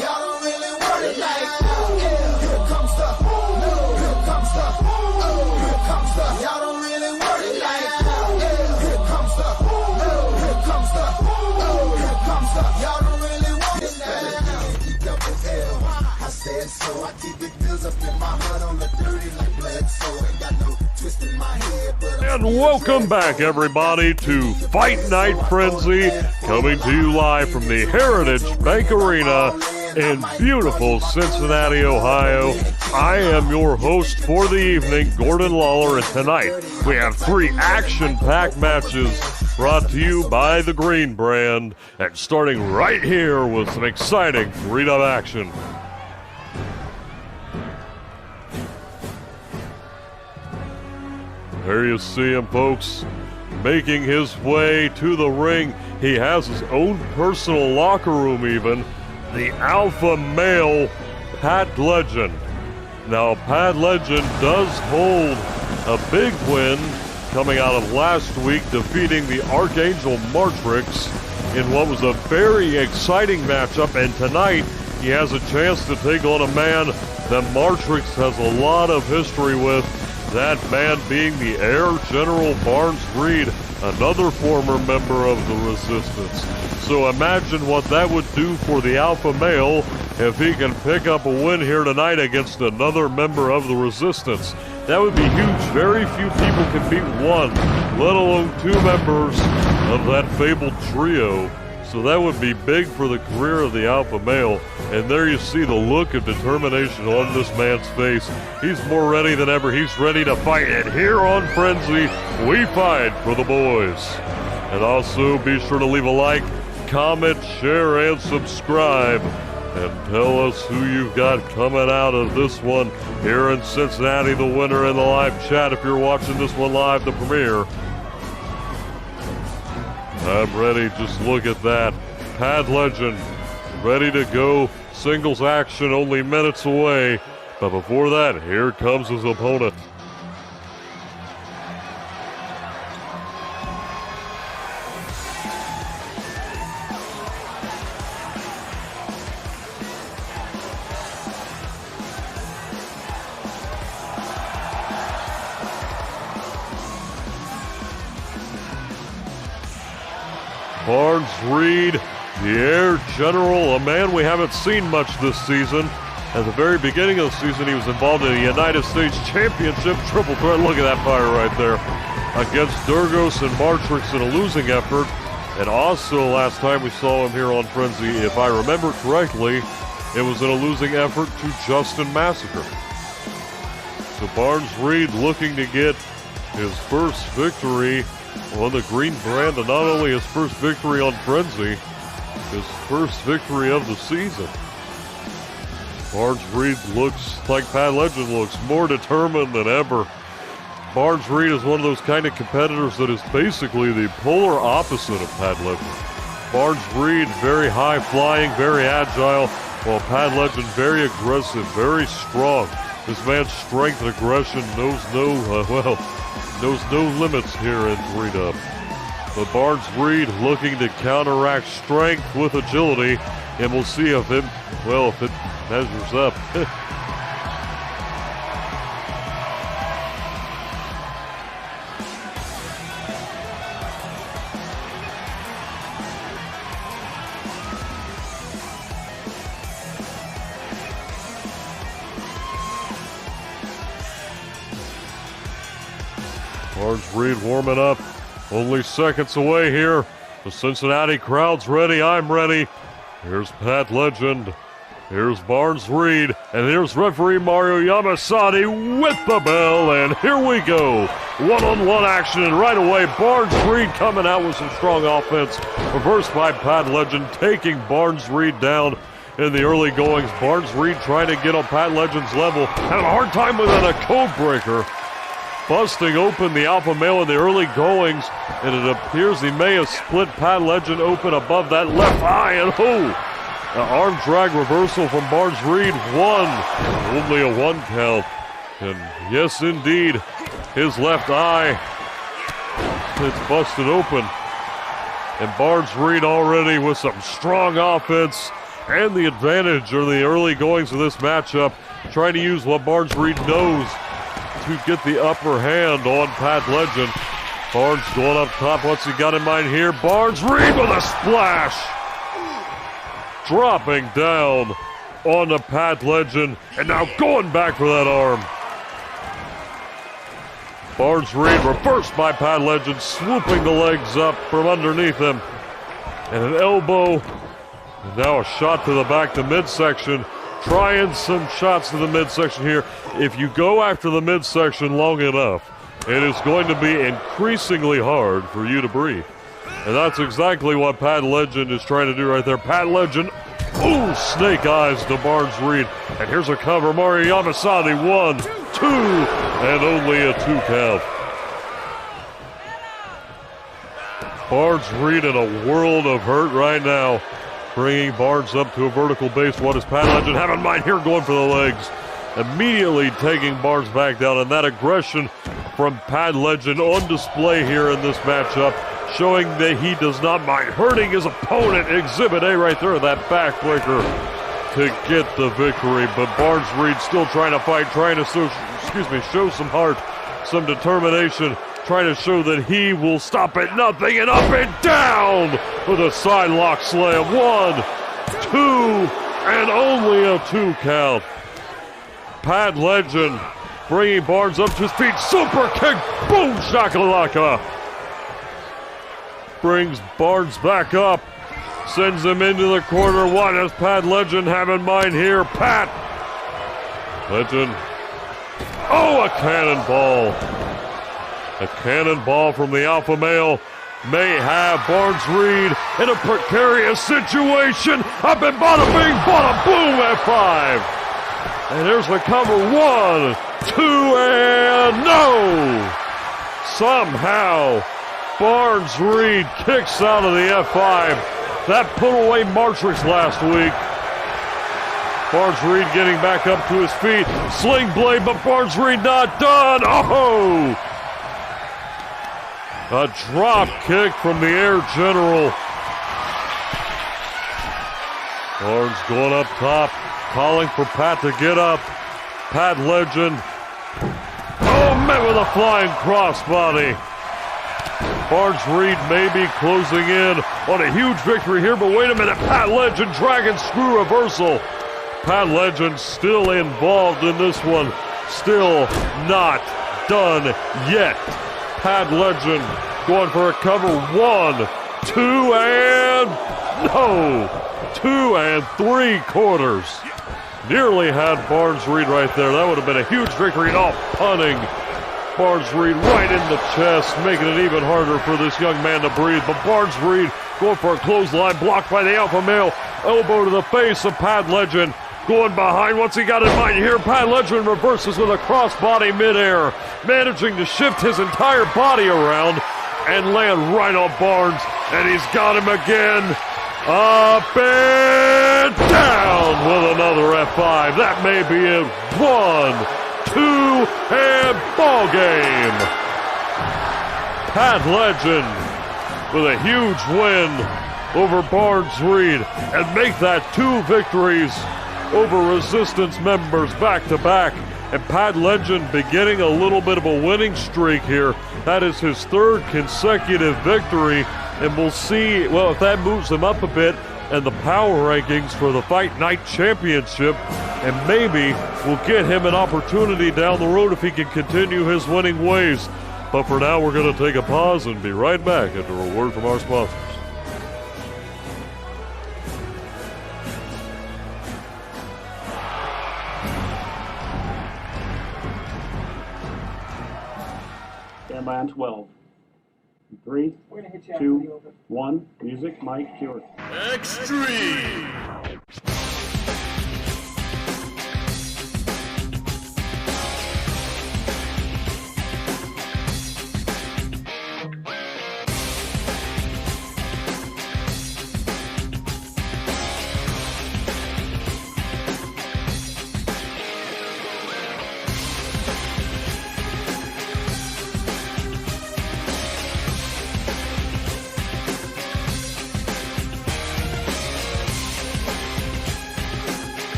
y'all don't really want it like that. Here comes the, here comes the, here comes the, y'all don't really want it like that. Here comes the, here comes the, here comes the, y'all don't really want it like that. I said so, I keep it bills up in my heart on the dirty like blood, so ain't got no twist in my head. And welcome back, everybody, to Fight Night Frenzy, coming to you live from the Heritage Bank Arena in beautiful Cincinnati, Ohio. I am your host for the evening, Gordon Lawler, and tonight we have 3 action-packed matches brought to you by the Green Brand, and starting right here with some exciting freedom action. There you see him, folks, making his way to the ring. He has his own personal locker room even. The alpha male, Pat Legend. Now, Pat Legend does hold a big win coming out of last week, defeating the Archangel Martrix in what was a very exciting matchup. And tonight, he has a chance to take on a man that Martrix has a lot of history with. That man being the Air General Barnes Reed, another former member of the Resistance. So imagine what that would do for the alpha male if he can pick up a win here tonight against another member of the Resistance. That would be huge. Very few people can beat one, let alone 2 members of that fabled trio. So that would be big for the career of the alpha male. And there you see the look of determination on this man's face. He's more ready than ever. He's ready to fight. And here on Frenzy, we fight for the boys. And also be sure to leave a like, comment, share, and subscribe. And tell us who you've got coming out of this one here in Cincinnati, the winner in the live chat if you're watching this one live, the premiere. I'm ready. Just look at that. Pat Legend ready to go. Singles action only minutes away. But before that, here comes his opponent. Barnes Reed, the Air General, a man we haven't seen much this season. At the very beginning of the season, he was involved in a United States Championship triple threat. Look at that fire right there. Against Durgos and Martrix in a losing effort. And also, last time we saw him here on Frenzy, if I remember correctly, it was in a losing effort to Justin Massacre. So Barnes Reed looking to get his first victory on the Green Brand, and not only his first victory on Frenzy, his first victory of the season. Barnes Reed looks like Pat Legend looks, more determined than ever. Barnes Reed is one of those kind of competitors that is basically the polar opposite of Pat Legend. Barnes Reed, very high flying, very agile, while Pat Legend, very aggressive, very strong. This man's strength and aggression knows no limits here in 3-Dub. But Barnes Reed looking to counteract strength with agility, and we'll see if it measures up. Barnes Reed warming up, only seconds away here. The Cincinnati crowd's ready, I'm ready. Here's Pat Legend, here's Barnes Reed, and here's referee Mario Yamasaki with the bell, and here we go. One-on-one action, and right away, Barnes Reed coming out with some strong offense. Reversed by Pat Legend, taking Barnes Reed down in the early goings. Barnes Reed trying to get on Pat Legend's level, having a hard time with a code breaker. Busting open the alpha male in the early goings, and it appears he may have split Pat Legend open above that left eye, and an arm drag reversal from Barnes Reed, only a 1 count. And yes, indeed, his left eye, it's busted open. And Barnes-Reed already with some strong offense and the advantage or the early goings of this matchup, trying to use what Barnes-Reed knows to get the upper hand on Pat Legend. Barnes going up top. What's he got in mind here? Barnes-Reed with a splash. Dropping down on the Pat Legend, and now going back for that arm. Barnes-Reed reversed by Pat Legend, swooping the legs up from underneath him. And an elbow, and now a shot to the back to midsection. Trying some shots to the midsection here. If you go after the midsection long enough, it is going to be increasingly hard for you to breathe. And that's exactly what Pat Legend is trying to do right there. Pat Legend, ooh, snake eyes to Barnes-Reed. And here's a cover. Mario Yamasaki, 1, 2, and only a 2 count. Barnes-Reed in a world of hurt right now. Bringing Barnes up to a vertical base. What does Pat Legend have in mind here? Going for the legs. Immediately taking Barnes back down. And that aggression from Pat Legend on display here in this matchup, showing that he does not mind hurting his opponent. Exhibit A right there, that backbreaker to get the victory. But Barnes-Reed still trying to fight, trying to show some heart, some determination, trying to show that he will stop at nothing, and up and down with a side lock slam. 1, 2, and only a 2 count. Pat Legend bringing Barnes up to his feet. Super kick. Boom, shakalaka. Brings Barnes back up. Sends him into the corner. What does Pat Legend have in mind here? Pat Legend. Oh, a cannonball. A cannonball from the alpha male may have Barnes-Reed in a precarious situation. Up and bada bing, bada boom, F5. And there's the cover. 1, 2, and no! Somehow, Barnes-Reed kicks out of the F5. That put away Martrix last week. Barnes-Reed getting back up to his feet. Sling blade, but Barnes-Reed not done. Oh! A drop kick from the Air General. Barnes going up top, calling for Pat to get up. Pat Legend. Oh, met with a flying crossbody. Barnes-Reed may be closing in on a huge victory here, but wait a minute. Pat Legend, dragon screw reversal. Pat Legend still involved in this one. Still not done yet. Pat Legend going for a cover. 1, 2, and no! 2 3/4. Nearly had Barnes-Reed right there. That would have been a huge victory, and all punting Barnes-Reed right in the chest, making it even harder for this young man to breathe. But Barnes-Reed going for a clothesline, blocked by the alpha male. Elbow to the face of Pat Legend. Going behind, what's he got in mind here? Pat Legend reverses with a crossbody midair, managing to shift his entire body around and land right on Barnes. And he's got him again. Up and down with another F5. That may be it. 1, 2, and ball game. Pat Legend with a huge win over Barnes-Reed and make that 2 victories over Resistance members back to back. And Pat Legend beginning a little bit of a winning streak here. That is his 3rd consecutive victory. And we'll see, well, if that moves him up a bit and the power rankings for the Fight Night Championship, and maybe we'll get him an opportunity down the road if he can continue his winning ways. But for now, we're going to take a pause and be right back after a word from our sponsors. Stand by on 12. 3, 2, 1. Music, mic, cue. Extreme!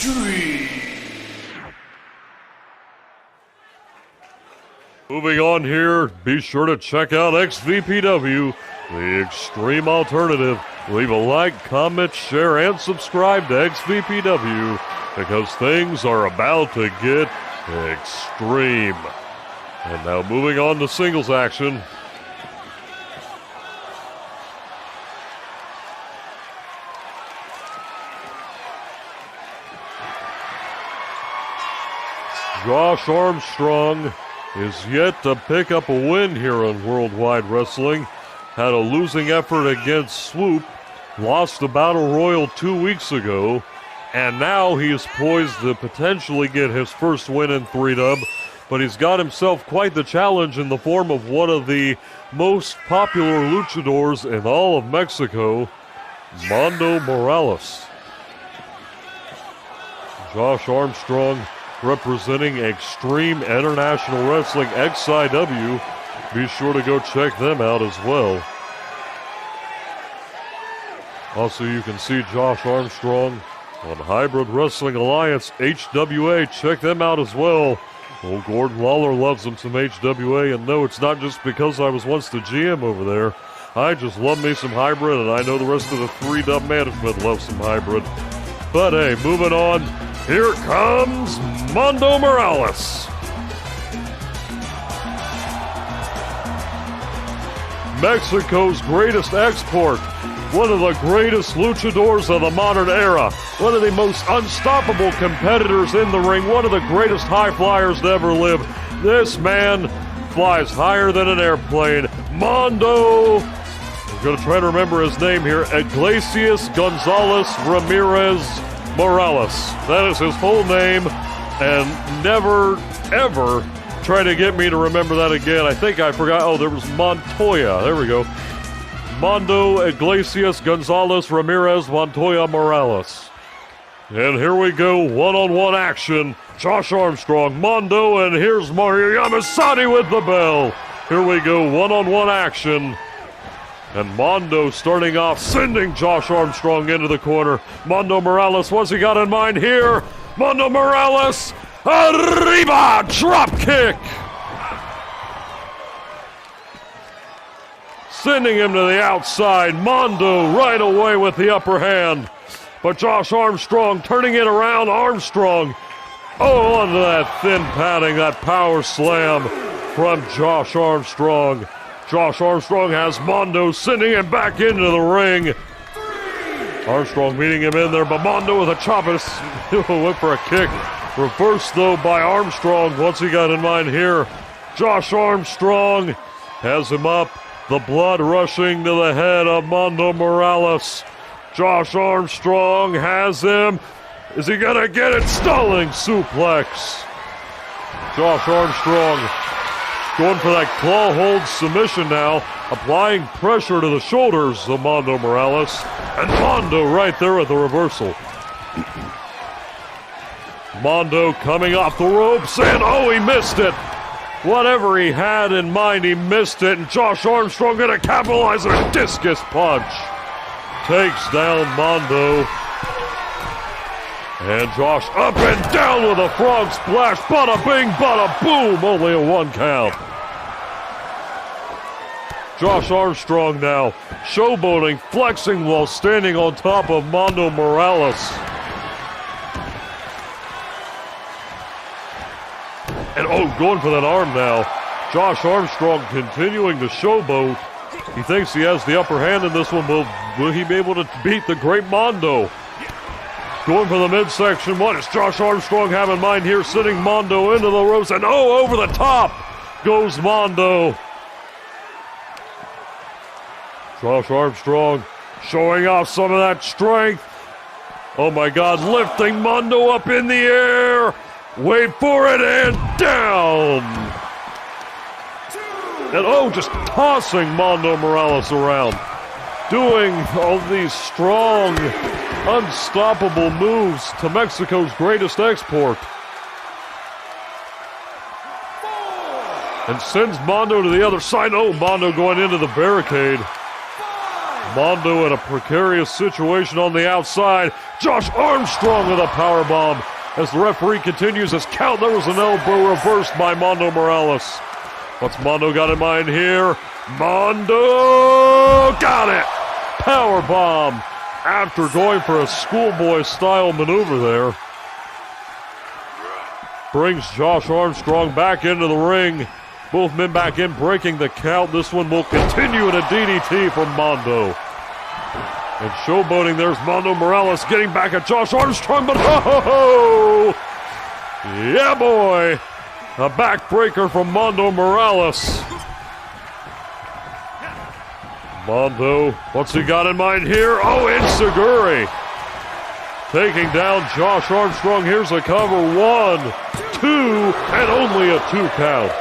victory! Moving on here, be sure to check out XVPW, the extreme alternative. Leave a like, comment, share, and subscribe to XVPW because things are about to get extreme. And now moving on to singles action. Josh Armstrong is yet to pick up a win here on Worldwide Wrestling. Had a losing effort against Swoop, lost the Battle Royal 2 weeks ago, and now he is poised to potentially get his first win in 3-dub, but he's got himself quite the challenge in the form of one of the most popular luchadors in all of Mexico, Mondo Morales. Josh Armstrong representing Extreme International Wrestling XIW. Be sure to go check them out as well. Also, you can see Josh Armstrong on Hybrid Wrestling Alliance, HWA. Check them out as well. Old Gordon Lawler loves them some HWA, and no, it's not just because I was once the GM over there. I just love me some Hybrid, and I know the rest of the 3-dub management loves some Hybrid. But hey, moving on, here comes Mondo Morales. Mexico's greatest export, one of the greatest luchadors of the modern era, one of the most unstoppable competitors in the ring, one of the greatest high flyers to ever live. This man flies higher than an airplane. Mondo, I'm going to try to remember his name here, Iglesias Gonzalez Ramirez Morales. That is his full name, and never, ever try to get me to remember that again. I think I forgot. Oh, there was Montoya. There we go. Mondo Iglesias Gonzalez Ramirez Montoya Morales. And here we go, one-on-one action. Josh Armstrong, Mondo, and here's Mario Yamasaki with the bell. Here we go, one-on-one action. And Mondo starting off, sending Josh Armstrong into the corner. Mondo Morales, what's he got in mind here? Mondo Morales, arriba, drop kick. Sending him to the outside. Mondo right away with the upper hand. But Josh Armstrong turning it around. Armstrong, oh, onto that thin padding, that power slam from Josh Armstrong. Josh Armstrong has Mondo sending him back into the ring. Armstrong meeting him in there, but Mondo with a chop went for a kick. Reversed though by Armstrong. What's he got in mind here? Josh Armstrong has him up. The blood rushing to the head of Mondo Morales. Josh Armstrong has him. Is he gonna get it? Stalling suplex. Josh Armstrong going for that claw hold submission now, applying pressure to the shoulders of Mondo Morales. And Mondo right there with the reversal. Mondo coming off the ropes, and oh, he missed it. Whatever he had in mind, he missed it. And Josh Armstrong gonna capitalize on a discus punch. Takes down Mondo. And Josh up and down with a frog splash. Bada bing, bada boom. Only a 1 count. Josh Armstrong now showboating, flexing while standing on top of Mondo Morales. And oh, going for that arm now. Josh Armstrong continuing to showboat. He thinks he has the upper hand in this one, but will he be able to beat the great Mondo? Going for the midsection. What does Josh Armstrong have in mind here? Sending Mondo into the ropes, and oh, over the top goes Mondo. Josh Armstrong showing off some of that strength. Oh my God, lifting Mondo up in the air. Wait for it, and down. And oh, just tossing Mondo Morales around. Doing all these strong, unstoppable moves to Mexico's greatest export. And sends Mondo to the other side. Oh, Mondo going into the barricade. Mondo in a precarious situation on the outside. Josh Armstrong with a power bomb. As the referee continues his count, there was an elbow reversed by Mondo Morales. What's Mondo got in mind here? Mondo got it! Power bomb after going for a schoolboy style maneuver there. Brings Josh Armstrong back into the ring. Both men back in, breaking the count. This one will continue in a DDT from Mondo. And showboating, there's Mondo Morales getting back at Josh Armstrong, but ho! Yeah, boy! A backbreaker from Mondo Morales. Mondo, what's he got in mind here? Oh, Inseguri. Taking down Josh Armstrong. Here's a cover. 1, 2, and only a 2 count.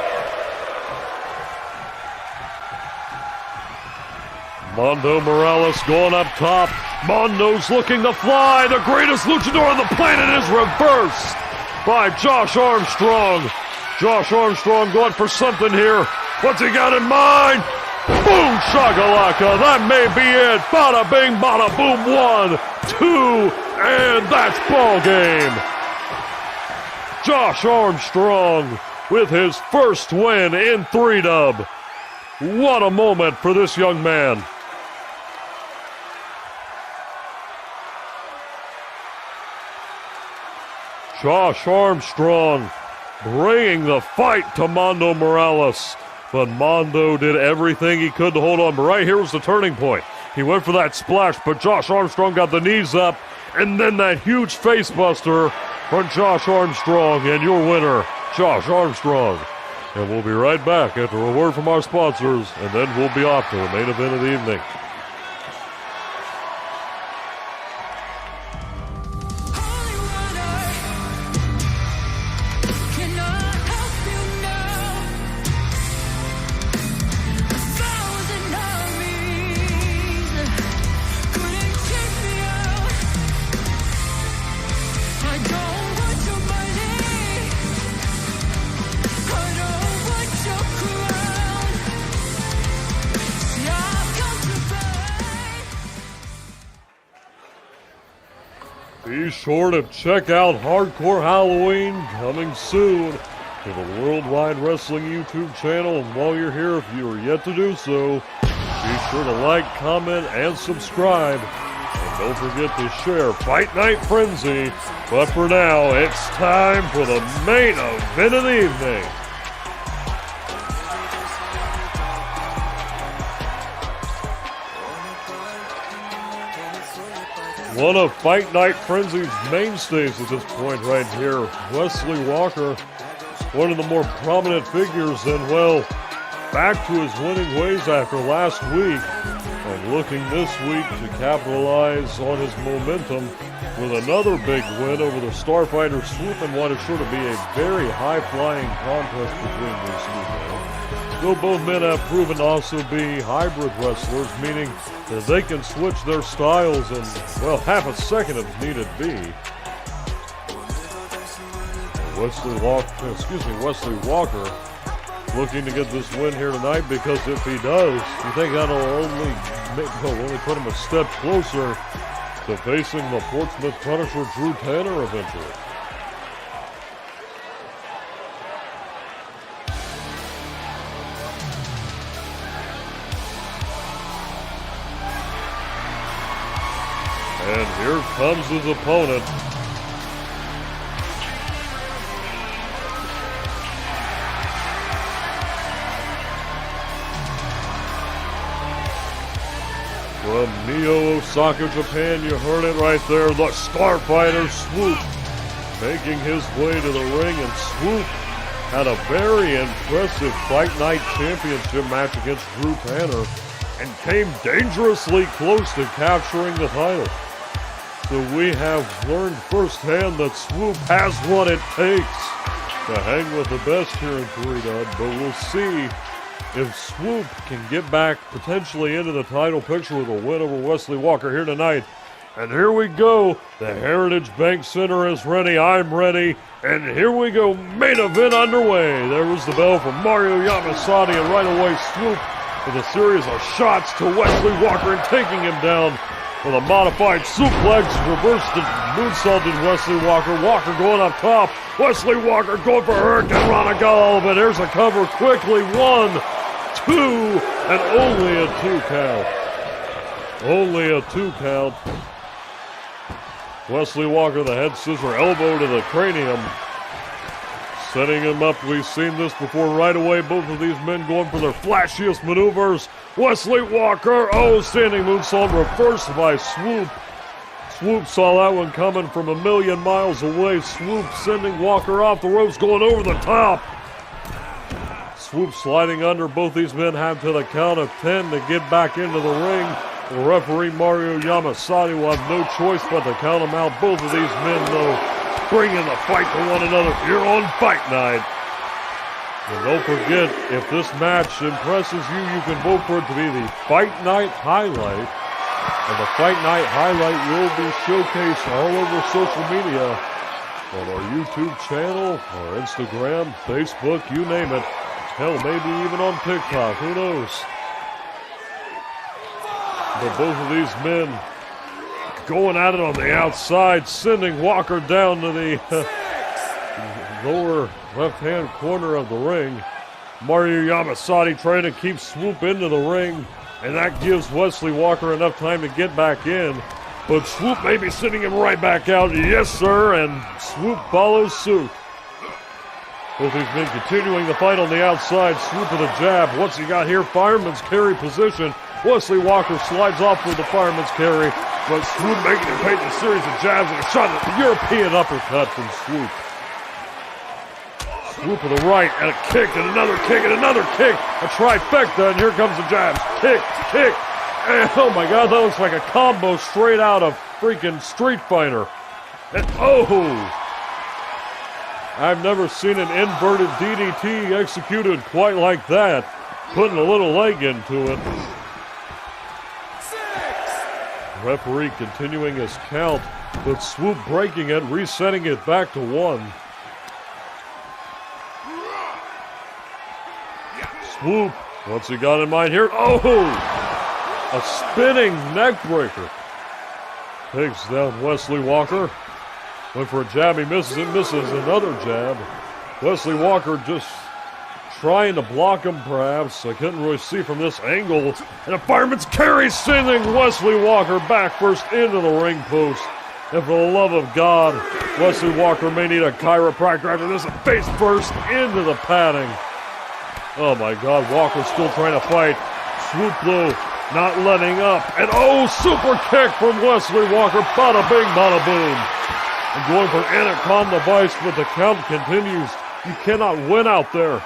Mondo Morales going up top. Mondo's looking to fly. The greatest luchador on the planet is reversed by Josh Armstrong. Josh Armstrong going for something here. What's he got in mind? Boom shakalaka. That may be it. Bada bing, bada boom. 1, 2, and that's ball game. Josh Armstrong with his first win in 3-dub. What a moment for this young man. Josh Armstrong bringing the fight to Mondo Morales. But Mondo did everything he could to hold on. But right here was the turning point. He went for that splash, but Josh Armstrong got the knees up. And then that huge face buster from Josh Armstrong. And your winner, Josh Armstrong. And we'll be right back after a word from our sponsors. And then we'll be off to the main event of the evening. Be sure to check out Hardcore Halloween coming soon to the Worldwide Wrestling YouTube channel. And while you're here, if you are yet to do so, be sure to like, comment, and subscribe. And don't forget to share Fight Night Frenzy. But for now, it's time for the main event of the evening. One of Fight Night Frenzy's mainstays at this point right here, Wesley Walker, one of the more prominent figures, and well, back to his winning ways after last week, and looking this week to capitalize on his momentum with another big win over the Starfighter Swoop in what is sure to be a very high-flying contest between these two men. Though both men have proven to also be hybrid wrestlers, meaning that they can switch their styles in, well, half a second if needed be. Wesley Walker looking to get this win here tonight, because if he does, you think that'll only put him a step closer to facing the Portsmouth Punisher Drew Tanner eventually. And here comes his opponent. From Neo, Osaka, Japan, you heard it right there. The Starfighter Swoop making his way to the ring. And Swoop had a very impressive Fight Night Championship match against Drew Tanner and came dangerously close to capturing the title. So we have learned firsthand that Swoop has what it takes to hang with the best here in 3-dub, but we'll see if Swoop can get back potentially into the title picture with a win over Wesley Walker here tonight. And here we go. The Heritage Bank Center is ready. I'm ready. And here we go. Main event underway. There was the bell from Mario Yamasaki, and right away Swoop with a series of shots to Wesley Walker and taking him down with a modified suplex, reversed and moonsaulted Wesley Walker. Walker going up top. Wesley Walker going for Hurricane Rana. Got all of it. Here's a cover quickly. 1, 2, and only a 2 count. Only a 2 count. Wesley Walker, the head scissor elbow to the cranium. Setting him up. We've seen this before right away. Both of these men going for their flashiest maneuvers. Wesley Walker, standing moonsault reversed by Swoop. Swoop saw that one coming from a million miles away. Swoop sending Walker off the ropes, going over the top. Swoop sliding under. Both these men have to the count of 10 to get back into the ring. The referee, Mario Yamasaki, will have no choice but to count them out. Both of these men, though, bringing the fight to one another here on Fight Night. And don't forget, if this match impresses you, you can vote for it to be the Fight Night highlight. And the Fight Night highlight will be showcased all over social media, on our YouTube channel, our Instagram, Facebook, you name it. Hell, maybe even on TikTok, who knows? But both of these men going at it on the outside, sending Walker down to the lower left-hand corner of the ring. Mario Yamasaki trying to keep Swoop into the ring, and that gives Wesley Walker enough time to get back in. But Swoop may be sending him right back out. Yes, sir, and Swoop follows suit. Both these men continuing the fight on the outside. Swoop with a jab. What's he got here? Fireman's carry position. Wesley Walker slides off with the fireman's carry, but Swoop making him pay a series of jabs and a shot at the European uppercut from Swoop. Swoop with a right and a kick and another kick and another kick. A trifecta, and here comes the jabs. Kick, kick, and oh my God, that looks like a combo straight out of freaking Street Fighter. And I've never seen an inverted DDT executed quite like that. Putting a little leg into it. Referee continuing his count, but Swoop breaking it, resetting it back to 1. Swoop, what's he got in mind here? A spinning neck breaker. Takes down Wesley Walker. Went for a jab, he misses it, misses another jab. Wesley Walker just trying to block him, perhaps. I couldn't really see from this angle. And a fireman's carry sending Wesley Walker back first into the ring post. And for the love of God, Wesley Walker may need a chiropractor after this. Face first into the padding. Oh my God, Walker's still trying to fight. Swoop though, not letting up. And super kick from Wesley Walker. Bada bing, bada boom. And going for Anaconda Vice, but the count continues. You cannot win out there.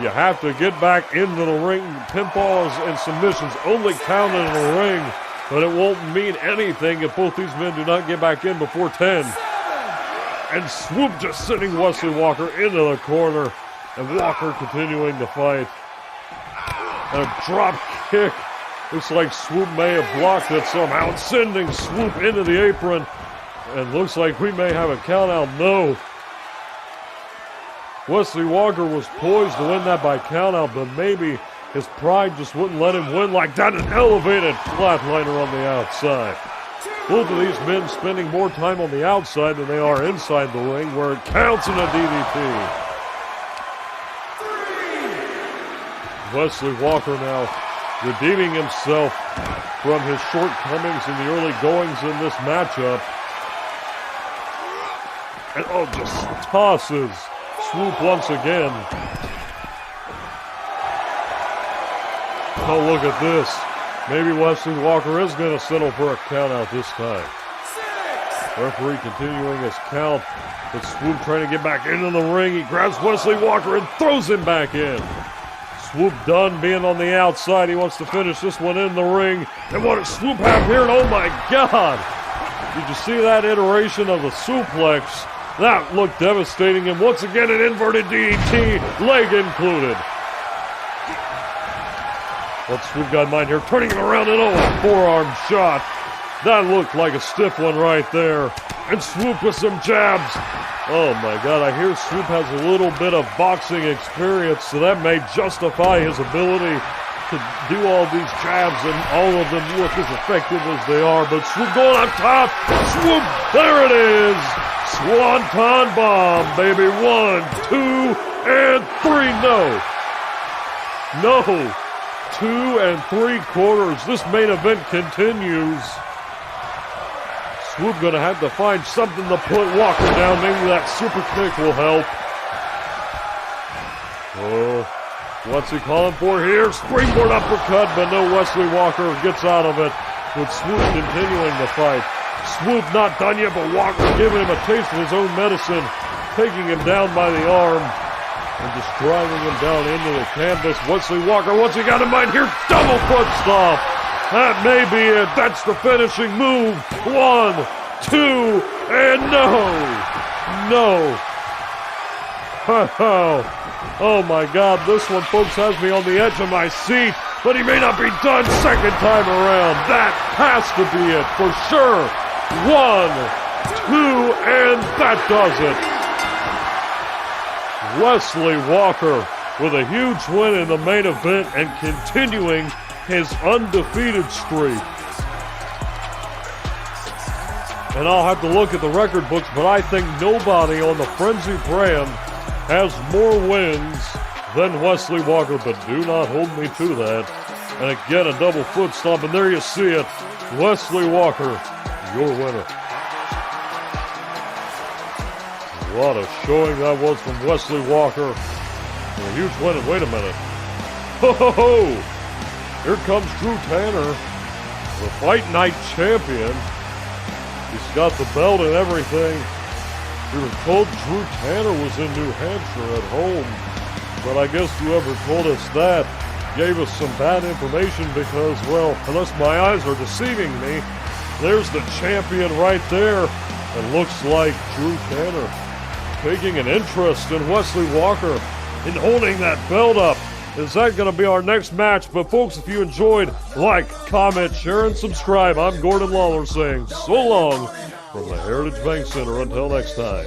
You have to get back into the ring. Pinfalls and submissions only count in the ring, but it won't mean anything if both these men do not get back in before 10. And Swoop just sending Wesley Walker into the corner, and Walker continuing to fight. And a drop kick. Looks like Swoop may have blocked it somehow, and sending Swoop into the apron. And looks like we may have a count out. No. Wesley Walker was poised to win that by countout, but maybe his pride just wouldn't let him win like that. An elevated flatliner on the outside. Both of these men spending more time on the outside than they are inside the ring, where it counts in a DDT. Wesley Walker now redeeming himself from his shortcomings in the early goings in this matchup. And just tosses Swoop once again. Oh, look at this. Maybe Wesley Walker is going to settle for a count out this time. Referee continuing his count, but Swoop trying to get back into the ring. He grabs Wesley Walker and throws him back in. Swoop done being on the outside. He wants to finish this one in the ring. And what does Swoop have here? And oh my God! Did you see that iteration of the suplex? That looked devastating, and once again an inverted DDT, leg included. What's Swoop got in mind here? Turning him around and a forearm shot. That looked like a stiff one right there. And Swoop with some jabs. Oh my God, I hear Swoop has a little bit of boxing experience, so that may justify his ability to do all these jabs, and all of them look as effective as they are. But Swoop going on top. Swoop, there it is. Swanton bomb, baby. 1, 2, and 3. No. 2 3/4. This main event continues. Swoop gonna have to find something to put Walker down. Maybe that super kick will help. Oh, what's he calling for here? Springboard uppercut, but no, Wesley Walker gets out of it with Swoop continuing the fight. Swoop not done yet, but Walker giving him a taste of his own medicine, taking him down by the arm and just driving him down into the canvas. Wesley Walker, what's he got in mind here? Double foot stomp. That may be it. That's the finishing move. 1, 2, and no. Oh my God, this one, folks, has me on the edge of my seat, but he may not be done second time around. That has to be it for sure. 1, 2, and that does it. Wesley Walker with a huge win in the main event and continuing his undefeated streak. And I'll have to look at the record books, but I think nobody on the Frenzy brand has more wins than Wesley Walker, but do not hold me to that. And again, a double foot stomp, and there you see it. Wesley Walker, your winner. What a showing that was from Wesley Walker. A huge win. Wait a minute. Ho! Here comes Drew Tanner, the Fight Night champion. He's got the belt and everything. We were told Drew Tanner was in New Hampshire at home, but I guess whoever told us that gave us some bad information because, well, unless my eyes are deceiving me, there's the champion right there. And looks like Drew Tanner taking an interest in Wesley Walker in holding that belt up. Is that going to be our next match? But folks, if you enjoyed, like, comment, share, and subscribe. I'm Gordon Lawler saying so long from the Heritage Bank Center. Until next time.